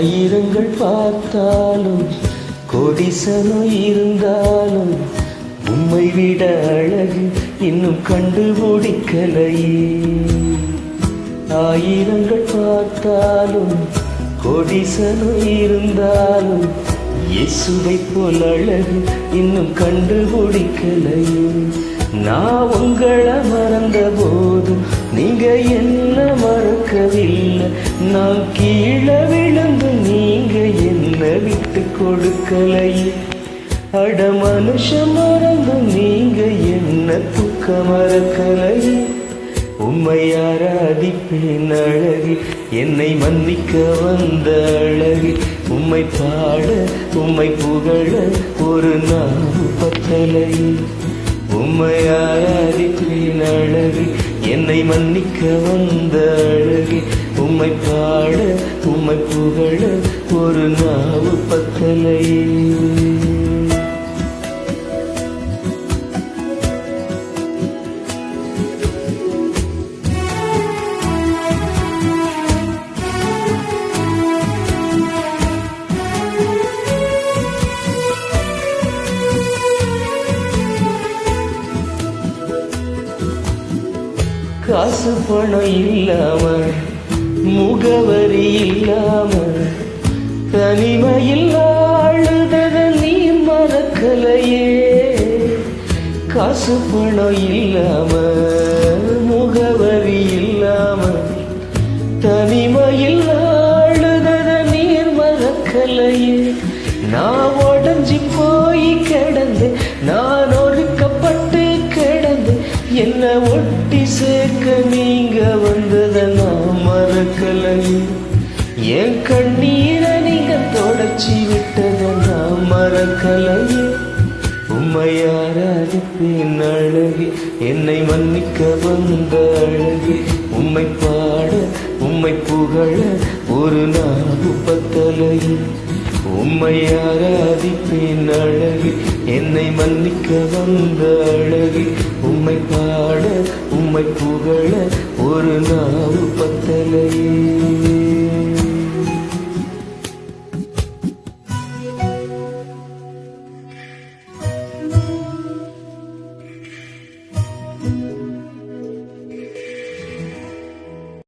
ஆயிரங்கள் பார்த்தாலும் கோடிசனம் இருந்தாலும் உம்மை விட அழகு இன்னும் கண்டுபிடிக்கலையே. ஆயிரங்கள் பார்த்தாலும் கோடிசனம் இருந்தாலும் இயேசுவை போல் அழகு இன்னும் கண்டுபிடிக்கலையே. நான் உங்களை மறந்த போதும் நீங்க என்ன மறக்கவில்லை. நான் கீழே விழுந்து நீங்க என்ன விட்டு கொடுக்கலையே. அட மனுஷன் மறந்து நீங்க என்ன துக்க மறக்கலையே. உம்மை ஆராதிப்பேன் அழகி, என்னை மன்னிக்க வந்த அழகி. உம்மை பாட உம்மை புகழ ஒரு நாவு பத்தலையே. உம்மை ஆராதிப்பேன் அழகி, என்னை மன்னிக்க வந்த அழகி. உம்மை பாட உம்மை புகழ ஒரு நாவு பத்தலையே. காசு பணம் இல்லாம முகவரி இல்லாம தனிமையில் ஆளுதத நீ மறக்கலையே. காசு பணம் இல்லாம முகவரி இல்லாம தனிமையில் ஆளுதத நீர் மறக்கலையே. நான் உடஞ்சி போய் கிடந்து நான் ஒருக்கப்பட்டு கிடந்து என்ன ஒட்டி சேர்க்க நீங்க வந்தத நான் மறக்கலையே. என் கண்ணீரை நீங்க தொடச்சி விட்டத நான் மறக்கலையே. உம்மை ஆராதிப்பேன் அழகி, என்னை மன்னிக்க வந்த அழகி. உம்மை பாட உம்மை புகழ ஒரு நாவு பத்தலையே. உம்மை ஆராதிப்பேன் அழகி, என்னை மன்னிக்க வந்த அழகி. உம்மை பாட உம்மை புகழ ஒரு நாவு பத்தலையே.